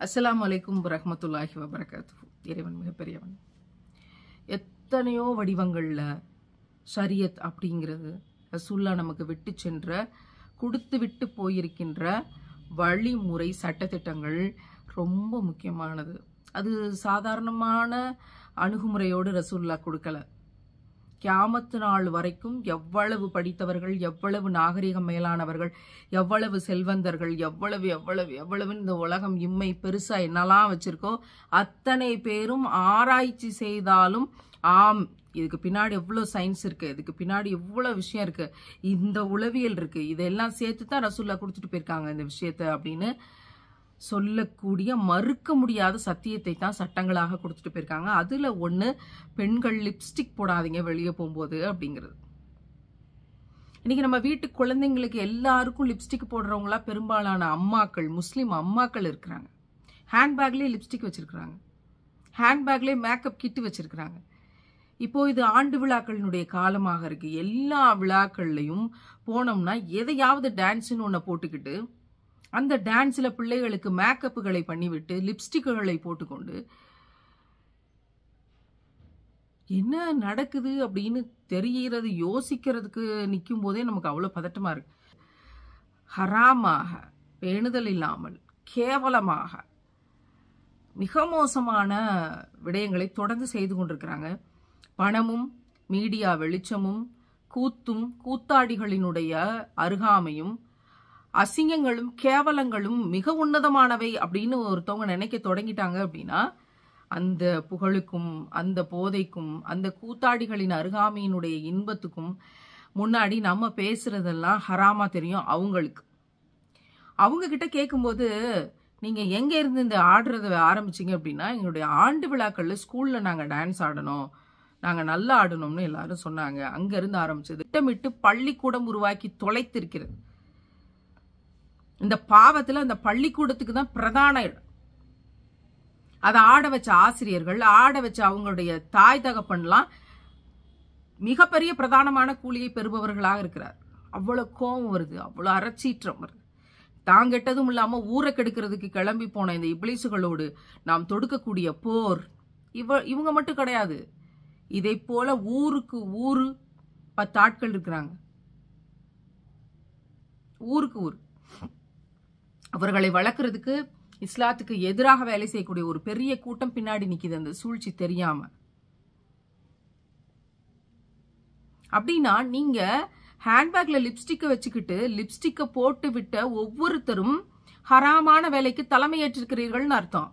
அஸ்ஸலாமு அலைக்கும் வரஹ்மத்துல்லாஹி வபரகாத்துஹு. இறைவன் மிகப்பெரியவன். எத்தனையோ வடிவங்கள்ல ஷரியத் அப்படிங்கிறது ரசூல்லா நமக்கு விட்டு சென்ற கொடுத்து விட்டு போயிருக்கின்ற வழிமுறை சட்டத்திட்டங்கள் ரொம்ப முக்கியமானது. அது சாதாரணமான அணுகுமுறையோடு ரசூல்லா கொடுக்கல. கியாமத்து நாள் வரைக்கும் எவ்வளவு படித்தவர்கள், எவ்வளவு நாகரிகம் மேலானவர்கள், எவ்வளவு செல்வந்தர்கள், எவ்வளவு எவ்வளவு எவ்வளவு இந்த உலகம் இம்மை பெருசா என்னெல்லாம் வச்சிருக்கோ அத்தனை பேரும் ஆராய்ச்சி செய்தாலும் ஆம் இதுக்கு பின்னாடி எவ்வளவு சயின்ஸ் இருக்கு, இதுக்கு பின்னாடி எவ்வளவு விஷயம் இருக்கு, இந்த உளவியல் இருக்கு, இதெல்லாம் சேர்த்து தான் ரசூல்லா கொடுத்துட்டு போயிருக்காங்க இந்த விஷயத்த அப்படின்னு சொல்லக்கூடிய மறுக்க முடியாத சத்தியத்தை தான் சட்டங்களாக கொடுத்துட்டு போயிருக்காங்க. அதுல ஒண்ணு பெண்கள் லிப்ஸ்டிக் போடாதீங்க வெளியே போகும்போது அப்படிங்கிறது. இன்னைக்கு நம்ம வீட்டு குழந்தைங்களுக்கு எல்லாருக்கும் லிப்ஸ்டிக் போடுறவங்களா பெரும்பாலான அம்மாக்கள், முஸ்லிம் அம்மாக்கள் இருக்கிறாங்க. ஹேண்ட்பேக்லயே லிப்ஸ்டிக் வச்சிருக்கிறாங்க, ஹேண்ட்பேக்லயே மேக்கப் கிட்டு வச்சிருக்கிறாங்க. இப்போ இது ஆண்டு விழாக்களினுடைய காலமாக இருக்கு. எல்லா விழாக்கள்லையும் போனோம்னா எதையாவது டான்ஸ்னு ஒன்ன போட்டுக்கிட்டு அந்த டான்ஸ்ல பிள்ளைகளுக்கு மேக்கப்புகளை பண்ணிவிட்டு லிப்ஸ்டிக்குகளை போட்டுக்கொண்டு என்ன நடக்குது அப்படின்னு தெரிகிறது யோசிக்கிறதுக்கு நிற்கும் போதே நமக்கு அவ்வளவு பதட்டமா இருக்கு. ஹராமாக, பேணுதல் இல்லாமல், கேவலமாக மிக மோசமான விடயங்களை தொடர்ந்து செய்து கொண்டிருக்கிறாங்க. பணமும் மீடியா வெளிச்சமும் கூத்தும் கூத்தாடிகளினுடைய அருகாமையும் அசிங்கங்களும் கேவலங்களும் மிக உன்னதமானவை அப்படின்னு ஒருத்தவங்க நினைக்க தொடங்கிட்டாங்க அப்படின்னா அந்த புகழுக்கும் அந்த போதைக்கும் அந்த கூத்தாடிகளின் அருகாமையினுடைய இன்பத்துக்கும் முன்னாடி நம்ம பேசுறதெல்லாம் ஹராமா தெரியும் அவங்களுக்கு. அவங்க கிட்ட கேட்கும்போது நீங்க எங்க இருந்து இந்த ஆடுறத ஆரம்பிச்சீங்க அப்படின்னா எங்களுடைய ஆண்டு விழாக்கள்ல ஸ்கூல்ல நாங்க டான்ஸ் ஆடணும், நாங்க நல்லா ஆடணும்னு எல்லாரும் சொன்னாங்க. அங்க இருந்து ஆரம்பிச்சது. திட்டமிட்டு பள்ளிக்கூடம் உருவாக்கி தொலைத்திருக்கிறது. இந்த பாவத்துல அந்த பள்ளிக்கூடத்துக்கு தான் பிரதான இடம். அதை ஆட வச்ச ஆசிரியர்கள், ஆட வச்ச அவங்களுடைய தாய் தகப்பன்லாம் மிகப்பெரிய பிரதானமான கூலியை பெறுபவர்களாக இருக்கிறார். அவ்வளவு கோபம் வருது, அவ்வளவு அறச்சீற்றம் வருது. தாங்கெட்டதும் இல்லாம ஊரை கெடுக்கிறதுக்கு கிளம்பி போன இந்த இப்லீசுகளோடு நாம் தொடுக்கக்கூடிய போர் இவங்க மட்டும் கிடையாது. இதை போல ஊருக்கு ஊரு 10 ஆட்கள் இருக்கிறாங்க. ஊருக்கு ஊர் அவர்களை வளர்க்கறதுக்கு இஸ்லாத்துக்கு எதிராக வேலை செய்யக்கூடிய ஒரு பெரிய கூட்டம் பின்னாடி நிக்குது அந்த சூழ்ச்சி தெரியாம. அப்படின்னா நீங்க ஹேண்ட்பேக்ல லிப்ஸ்டிக்கை வச்சுக்கிட்டு லிப்ஸ்டிக்கை போட்டு விட்ட ஒவ்வொருத்தரும் ஹராமான வேலைக்கு தலைமையேற்றிருக்கிறீர்கள்னு அர்த்தம்.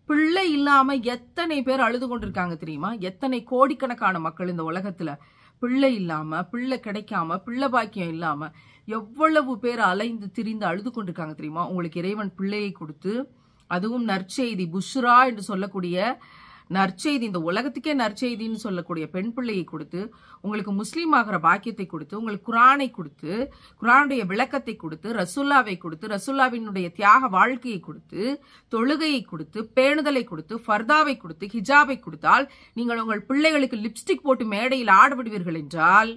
பிள்ளை இல்லாம எத்தனை பேர் அழுது கொண்டிருக்காங்க தெரியுமா? எத்தனை கோடிக்கணக்கான மக்கள் இந்த உலகத்துல பிள்ளை இல்லாம, பிள்ளை கிடைக்காம, பிள்ளை பாக்கியம் இல்லாம எவ்வளவு பேர் அலைந்து திரிந்து அழுது கொண்டிருக்காங்க தெரியுமா? உங்களுக்கு இறைவன் பிள்ளையை கொடுத்து, அதுவும் நற்செய்தி புஷ்ரா என்று சொல்லக்கூடிய நற்செய்தி, இந்த உலகத்துக்கே நற்செய்தின்னு சொல்லக்கூடிய பெண் பிள்ளையை கொடுத்து, உங்களுக்கு முஸ்லீம் ஆகிற பாக்கியத்தை கொடுத்து, உங்களுக்கு குரானை கொடுத்து, குரானுடைய விளக்கத்தை கொடுத்து, ரசூல்லாவை கொடுத்து, ரசூல்லாவினுடைய தியாக வாழ்க்கையை கொடுத்து, தொழுகையை கொடுத்து, பேணுதலை கொடுத்து, ஃபர்தாவை கொடுத்து, ஹிஜாபை கொடுத்தால் நீங்கள் உங்கள் பிள்ளைகளுக்கு லிப்ஸ்டிக் போட்டு மேடையில் ஆடவிடுவீர்கள் என்றால்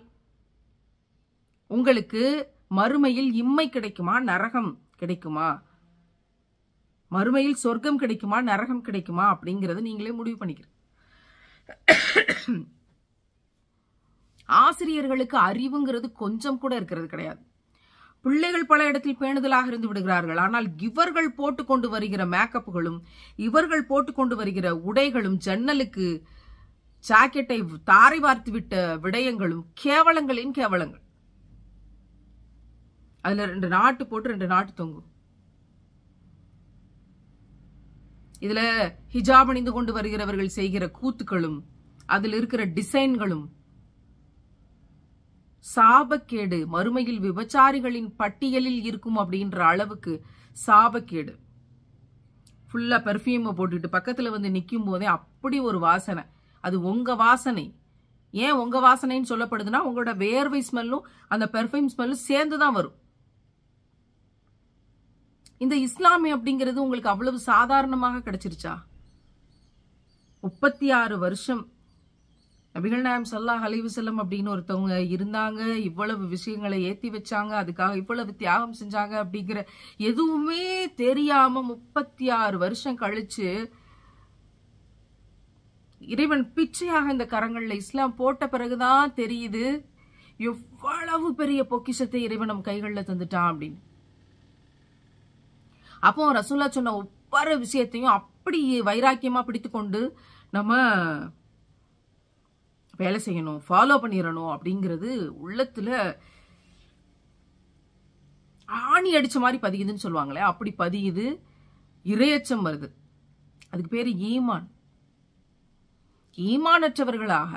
உங்களுக்கு மறுமையில் இம்மை கிடைக்குமா, நரகம் கிடைக்குமா? மறுமையில் சொர்க்கம் கிடைக்குமா, நரகம் கிடைக்குமா அப்படிங்கறது நீங்களே முடிவு பண்ணிக்கிறீங்க. ஆசிரியர்களுக்கு அறிவுங்கிறது கொஞ்சம் கூட இருக்கிறது கிடையாது. பிள்ளைகள் பல இடத்தில் பேணுதலாக இருந்து விடுகிறார்கள். ஆனால் இவர்கள் போட்டுக்கொண்டு வருகிற மேக்கப்புகளும், இவர்கள் போட்டுக்கொண்டு வருகிற உடைகளும், ஜன்னலுக்கு ஜாக்கெட்டை தாரை வார்த்து விட்ட விடயங்களும் கேவலங்களின் கேவலங்கள். அதுல 2 நாட்டு போட்டு 2 நாட்டு தொங்கும். இதுல ஹிஜாப் அணிந்து கொண்டு வருகிறவர்கள் செய்கிற கூத்துக்களும் அதில் இருக்கிற டிசைன்களும் சாபக்கேடு. மறுமையில் விபச்சாரிகளின் பட்டியலில் இருக்கும் அப்படின்ற அளவுக்கு சாபக்கேடு. ஃபுல்லா பெர்ஃபியூம் போட்டுட்டு பக்கத்துல வந்து நிக்கும் போதே அப்படி ஒரு வாசனை. அது உங்க வாசனை. ஏன் உங்க வாசனைன்னு சொல்லப்படுதுன்னா உங்களோட வேர்வை ஸ்மெல்லும் அந்த பெர்ஃபியூம் ஸ்மெல்லும் சேர்ந்துதான் வரும். இந்த இஸ்லாமி அப்படிங்கிறது உங்களுக்கு அவ்வளவு சாதாரணமாக கிடைச்சிருச்சா? 36 வருஷம் நபிகள் நாயகம் ஸல்லல்லாஹு அலைஹி வஸல்லம் அப்படின்னு ஒருத்தவங்க இருந்தாங்க, இவ்வளவு விஷயங்களை ஏத்தி வச்சாங்க, அதுக்காக இவ்வளவு தியாகம் செஞ்சாங்க அப்படிங்கிற எதுவுமே தெரியாம 36 வருஷம் கழிச்சு இறைவன் பிச்சையாக இந்த கரங்கள்ல இஸ்லாம் போட்ட பிறகுதான் தெரியுது எவ்வளவு பெரிய பொக்கிஷத்தை இறைவன் நம் கைகள்ல தந்துட்டான் அப்படின்னு. அப்போ ரசூலுல்லாஹ் சொன்ன ஒவ்வொரு விஷயத்தையும் அப்படி வைராக்கியமா பிடித்து கொண்டு நம்ம வேலை செய்யணும், ஃபாலோ பண்ணிடணும் அப்படிங்கிறது உள்ளத்துல ஆணி அடிச்ச மாதிரி பதியுதுன்னு சொல்லுவாங்களே, அப்படி பதியுது. இரையச்சம் வருது. அதுக்கு பேரு ஈமான். ஈமானற்றவர்களாக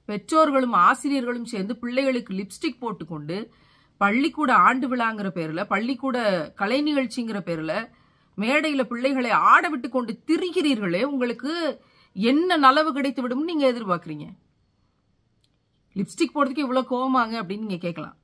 பெற்றோர்களும் ஆசிரியர்களும் சேர்ந்து பிள்ளைகளுக்கு லிப்ஸ்டிக் போட்டுக்கொண்டு பள்ளிக்கூட ஆண்டு விழாங்கிற பேர்ல, பள்ளிக்கூட கலை நிகழ்ச்சிங்கிற பேர்ல மேடையில பிள்ளைகளை ஆட விட்டு கொண்டு திரிகிறீர்களே, உங்களுக்கு என்ன நலவு கிடைத்து விடும் நீங்க எதிர்பார்க்கறீங்க? லிப்ஸ்டிக் போடுறதுக்கு இவ்வளவு கோவமாங்க அப்படின்னு நீங்க கேட்கலாம்.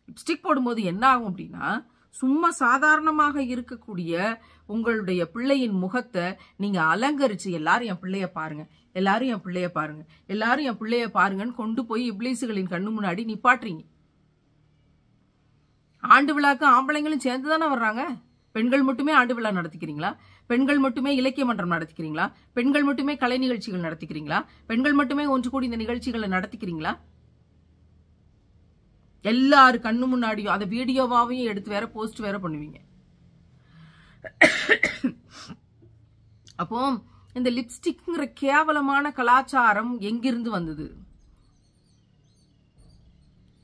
லிப்ஸ்டிக் போடும்போது என்ன ஆகும் அப்படின்னா, சும்மா சாதாரணமாக இருக்கக்கூடிய உங்களுடைய பிள்ளையின் முகத்தை நீங்க அலங்கரிச்சு எல்லாரும் என் பிள்ளைய பாருங்க, எல்லாரும் என் பிள்ளைய பாருங்க, எல்லாரும் என் பிள்ளைய பாருங்கன்னு கொண்டு போய் இப்லீசுகளின் கண்ணு முன்னாடி நிப்பாட்டுறீங்க. ஆண்டு விழாக்கு ஆம்பளைங்களும் சேர்ந்துதானே வர்றாங்க. பெண்கள் மட்டுமே ஆண்டு விழா நடத்திக்கிறீங்களா? பெண்கள் மட்டுமே இலக்கிய மன்றம் நடத்திக்கிறீங்களா? பெண்கள் மட்டுமே கலை நிகழ்ச்சிகள் நடத்திக்கிறீங்களா? பெண்கள் மட்டுமே ஒன்று கூடி இந்த நிகழ்ச்சிகளை நடத்திக்கிறீங்களா? எல்லாரு கண்ணு முன்னாடியும் அதை வீடியோவாவையும் எடுத்து வேற போஸ்ட் வேற பண்ணுவீங்க. அப்போ இந்த லிப்ஸ்டிக்ங்கிற கேவலமான கலாச்சாரம் எங்கிருந்து வந்தது?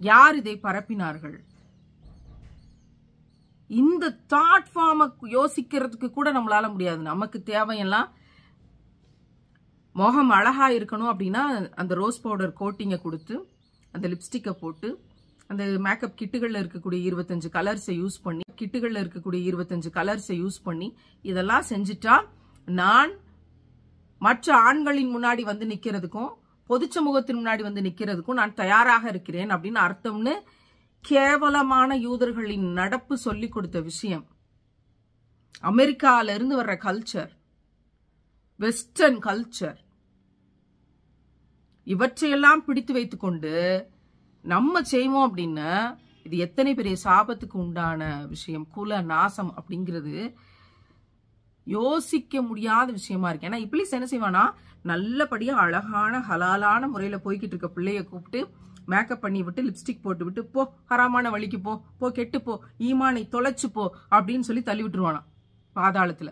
யார் இதை பரப்பினார்கள்? இந்த தாட் ஃபார்மை யோசிக்கிறதுக்கு கூட நம்மளால முடியாது. நமக்கு தேவையெல்லாம் முகம் அழகா இருக்கணும் அப்படின்னா அந்த ரோஸ் பவுடர் கோட்டிங்கை கொடுத்து அந்த லிப்ஸ்டிக்கை போட்டு அந்த மேக்கப் கிட்டுகள்ல இருக்கக்கூடிய 25 கலர்ஸை யூஸ் பண்ணி இதெல்லாம் செஞ்சுட்டா நான் மற்ற ஆண்களின் முன்னாடி வந்து நிக்கிறதுக்கும் பொது சமூகத்தின் முன்னாடி வந்து நிக்கிறதுக்கும் நான் தயாராக இருக்கிறேன் அப்படின்னு அர்த்தம்னு கேவலமான யூதர்களின் நடப்பு சொல்லி கொடுத்த விஷயம். அமெரிக்கால இருந்து வர்ற கல்ச்சர், வெஸ்டர்ன் கல்ச்சர், இவற்றையெல்லாம் பிடித்து வைத்துக் கொண்டு நம்ம செய்வோம் அப்படின்னா இது எத்தனை பெரிய சாபத்துக்கு உண்டான விஷயம். குல நாசம் அப்படிங்கிறது யோசிக்க முடியாத விஷயமா இருக்கு. ஏன்னா இப்லீஸ் என்ன செய்வானா, நல்லபடியா அழகான ஹலாலான முறையில போய்கிட்டு இருக்க பிள்ளைய கூப்பிட்டு மேக்கப் பண்ணி விட்டு லிப்ஸ்டிக் போட்டு விட்டு போ, ஹராமான வழிக்கு போ, போ கெட்டு போ, ஈமானை தொலைச்சு போ அப்படின்னு சொல்லி தள்ளி விட்டுருவானா பாதாளத்துல.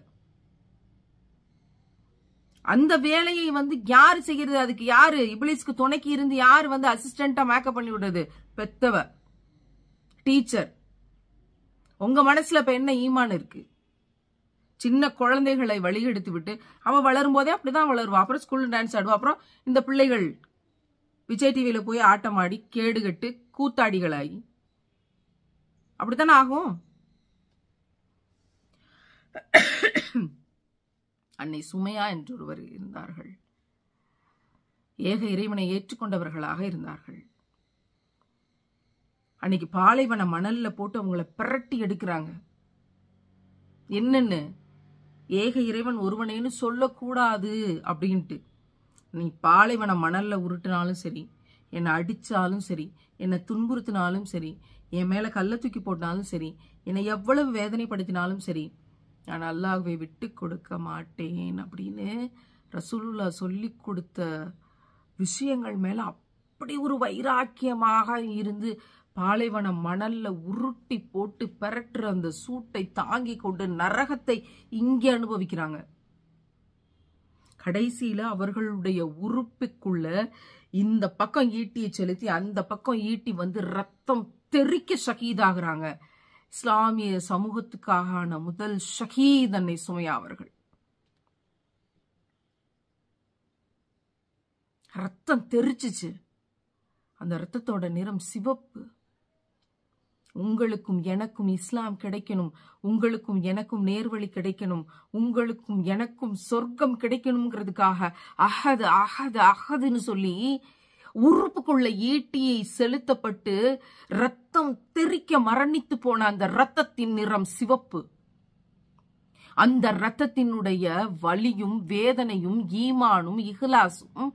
அந்த வேலையை வந்து யாரு செய்யறது? அதுக்கு யாரு இப்லீஸ்க்கு துணைக்கு இருந்து யாரு வந்து அசிஸ்டண்டா மேக்கப் பண்ணி விடுறது? பெத்தவ, டீச்சர். உங்க மனசுல இப்ப என்ன ஈமான் இருக்கு? சின்ன குழந்தைகளை வழி எடுத்து விட்டு அவ வளரும் போதே அப்படிதான் வளருவா. அப்புறம் ஸ்கூல்ல டான்ஸ் ஆடுவா. அப்புறம் இந்த பிள்ளைகள் விஜய் டிவியில போய் ஆட்டம் ஆடி கேடுகட்டு கூத்தாடிகளாகி அப்படித்தானே ஆகும். அன்னை சுமையா என்று ஒருவர் இருந்தார்கள். ஏக இறைவனை ஏற்றுக்கொண்டவர்களாக இருந்தார்கள். அன்னைக்கு பாலைவன மணல்ல போட்டு அவங்கள பிரட்டி எடுக்கிறாங்க. என்னன்னு, ஏக இறைவன் ஒருவனேன்னு சொல்லக்கூடாது அப்படின்ட்டு. நீ பாலைவன மணல்ல உருட்டினாலும் சரி, என்னை அடிச்சாலும் சரி, என்னை துன்புறுத்தினாலும் சரி, என் மேல கல்ல தூக்கி போட்டாலும் சரி, என்னை எவ்வளவு வேதனைப்படுத்தினாலும் சரி, நான் அல்லாஹ்வை விட்டு கொடுக்க மாட்டேன் அப்படின்னு ரசூலுல்லாஹ் சொல்லி கொடுத்த விஷயங்கள் மேல அப்படி ஒரு வைராக்கியமாக இருந்து பாலைவன மணல்ல உருட்டி போட்டு பெரட்டுற அந்த சூட்டை தாங்கி கொண்டு நரகத்தை இங்கே அனுபவிக்கிறாங்க. கடைசியில அவர்களுடைய உறுப்புக்குள்ள இந்த பக்கம் ஈட்டியை செலுத்தி அந்த பக்கம் ஈட்டி வந்து ரத்தம் தெறிக்க ஷஹீதாகிறாங்க. இஸ்லாமிய சமூகத்துக்கான முதல் ஷஹீத் அன்னை சுமையா அவர்கள். ரத்தம் தெரிச்சிச்சு. அந்த ரத்தத்தோட நிறம் சிவப்பு. உங்களுக்கும் எனக்கும் இஸ்லாம் கிடைக்கணும், உங்களுக்கும் எனக்கும் நேர்வழி கிடைக்கணும், உங்களுக்கும் எனக்கும் சொர்க்கம் கிடைக்கணுங்கிறதுக்காக அஹது அஹது அஹதுன்னு சொல்லி உறுப்புக்குள்ள ஈட்டியை செலுத்தப்பட்டு ரத்தம் தெறிக்க மரணித்து போன அந்த ரத்தத்தின் நிறம் சிவப்பு. அந்த ரத்தத்தினுடைய வலியும் வேதனையும் ஈமானும் இஹ்லாசும்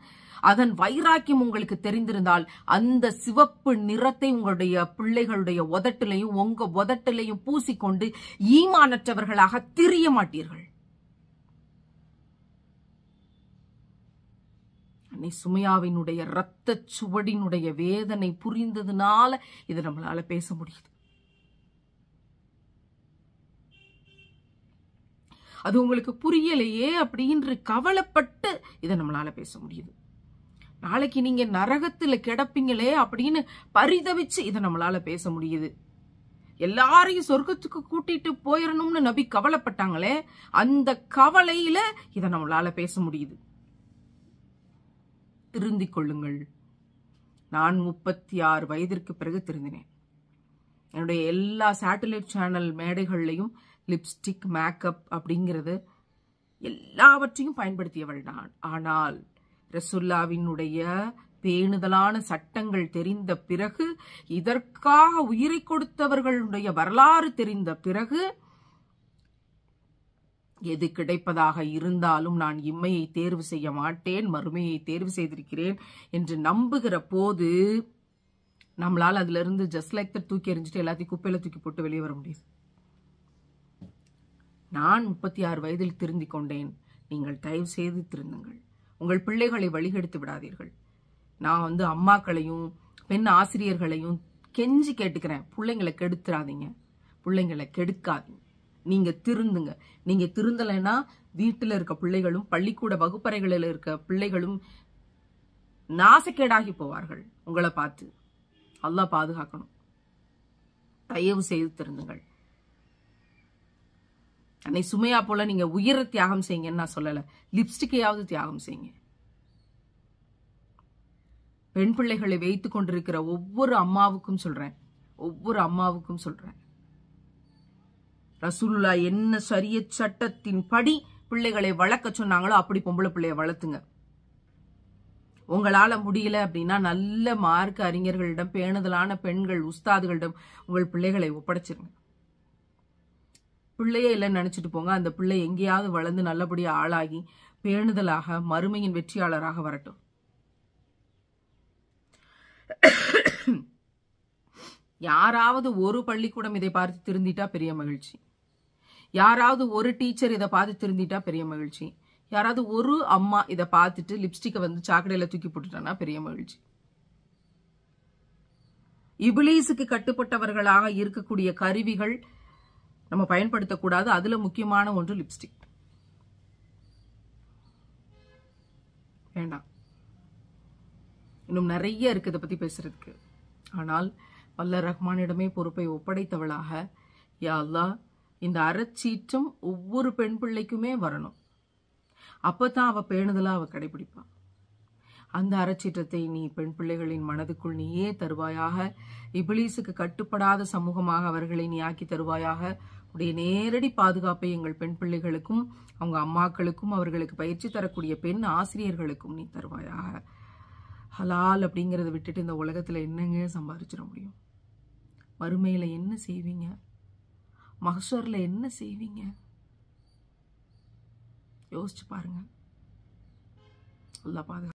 அதன் வைராக்கியம் உங்களுக்கு தெரிந்திருந்தால் அந்த சிவப்பு நிறத்தை உங்களுடைய பிள்ளைகளுடைய உதட்டிலையும் உங்க உதட்டிலையும் பூசிக்கொண்டு ஈமானற்றவர்களாக திரிய மாட்டீர்கள். அன்னை சுமையாவினுடைய இரத்த சுவடினுடைய வேதனை புரிந்ததுனால இதை நம்மளால பேச முடியுது. அது உங்களுக்கு புரியலையே அப்படின்னு கவலைப்பட்டு இதை நம்மளால பேச முடியுது. நாளைக்கு நீங்க நரகத்துல கிடப்பீங்களே அப்படின்னு பரிதவிச்சு இதை நம்மளால பேச முடியுது. எல்லாரையும் சொர்க்கத்துக்கு கூட்டிட்டு போயிடணும்னு நபி கவலைப்பட்டாங்களே, அந்த கவலையில இதை நம்மளால பேச முடியுது. திருந்திக் கொள்ளுங்கள். நான் 36 வயதிற்கு பிறகு திருந்தினேன். என்னுடைய எல்லா சேட்டலைட் சேனல் மேடைகள்லையும் லிப்ஸ்டிக், மேக்கப் அப்படிங்கிறது எல்லாவற்றையும் பயன்படுத்தியவள் நான். ஆனால் ரசூலுல்லாஹ்வினுடைய பேணுதலான சட்டங்கள் தெரிந்த பிறகு, இதற்காக உயிரை கொடுத்தவர்களுடைய வரலாறு தெரிந்த பிறகு, எது கிடைப்பதாக இருந்தாலும் நான் இம்மையை தேர்வு செய்ய மாட்டேன், மறுமையை தேர்வு செய்திருக்கிறேன் என்று நம்புகிற போது நம்மளால் அதுல இருந்து ஜஸ்ட் லைக் தட் தூக்கி எறிஞ்சிட்டு எல்லாத்தையும் குப்பையில தூக்கி போட்டு வெளியே வர முடியுது. நான் 36 வயதில் திருந்திக் கொண்டேன். நீங்கள் தயவு செய்து திருந்துங்கள். உங்கள் பிள்ளைகளை வழிகெடுத்து விடாதீர்கள். நான் அம்மாக்களையும் பெண் ஆசிரியர்களையும் கெஞ்சி கேட்டுக்கிறேன், பிள்ளைங்களை கெடுத்துறாதீங்க, பிள்ளைங்களை கெடுக்காதீங்க. நீங்க திருந்துங்க. நீங்க திருந்தலைன்னா வீட்டுல இருக்க பிள்ளைகளும் பள்ளிக்கூட வகுப்பறைகளில் இருக்க பிள்ளைகளும் நாசக்கேடாகி போவார்கள் உங்களை பார்த்து. அல்லாஹ் பாதுகாக்கணும். தயவு செய்து திருந்துங்கள். அன்னை சுமையா போல நீங்க உயிரை தியாகம் செய்யுங்கன்னு நான் சொல்லல, லிப்ஸ்டிக்கையாவது தியாகம் செய்யுங்க. பெண் பிள்ளைகளை வைத்துக் கொண்டிருக்கிற ஒவ்வொரு அம்மாவுக்கும் சொல்றேன், ரசூலுல்லாஹ் என்ன ஷரியத் சட்டத்தின் படி பிள்ளைகளை வளர்க்க சொன்னாங்களோ அப்படி பொம்பளை பிள்ளைய வளர்த்துங்க. உங்களால முடியல அப்படின்னா நல்ல மார்க்க அறிஞர்களிடம், பேணுதலான பெண்கள் உஸ்தாதுகளிடம் உங்கள் பிள்ளைகளை ஒப்படைச்சிருங்க. பிள்ளையே இல்லைன்னு நினைச்சிட்டு போங்க. அந்த பிள்ளை எங்கேயாவது வளர்ந்து நல்லபடியா ஆளாகி பேணுதலாக மறுமையின் வெற்றியாளராக வரட்டும். யாராவது ஒரு பள்ளிக்கூடம் இதை பார்த்து திருந்திட்டா பெரிய மகிழ்ச்சி. யாராவது ஒரு டீச்சர் இதை பார்த்து திருந்திட்டா பெரிய மகிழ்ச்சி. யாராவது ஒரு அம்மா இதை பார்த்துட்டு லிப்ஸ்டிக்கை சாக்கடையில தூக்கி போட்டுட்டானா பெரிய மகிழ்ச்சி. இபிலீசுக்கு கட்டுப்பட்டவர்களாக இருக்கக்கூடிய கருவிகள் நம்ம பயன்படுத்தக்கூடாது. அதுல முக்கியமான ஒன்று லிப்ஸ்டிக். வேண்டாம். இன்னும் நிறைய இருக்கு இதை பத்தி பேசுறதுக்கு. ஆனால் வல்ல ரஹ்மானிடமே பொறுப்பை ஒப்படைத்தவளாக, யா அல்லாஹ், இந்த அறச்சீற்றம் ஒவ்வொரு பெண் பிள்ளைக்குமே வரணும். அப்பதான் அவ பேணுதலா அவ கடைபிடிப்பான். அந்த அறச்சீற்றத்தை நீ பெண் பிள்ளைகளின் மனதுக்குள் நீயே தருவாயாக. இபிலீசுக்கு கட்டுப்படாத சமூகமாக அவர்களை நீ ஆக்கி தருவாயாக. உடைய நேரடி பாதுகாப்பை எங்கள் பெண் பிள்ளைகளுக்கும் அவங்க அம்மாக்களுக்கும் அவர்களுக்கு பயிற்சி தரக்கூடிய பெண் ஆசிரியர்களுக்கும் நீ தருவாயாக. ஹலால் அப்படிங்கறத விட்டுட்டு இந்த உலகத்துல என்னங்க சம்பாதிச்சிட முடியும்? மறுமையில என்ன செய்வீங்க? மஹ்ஷர்ல என்ன செய்வீங்க? யோசிச்சு பாருங்க. அல்லாஹ் பாதுகாப்பு.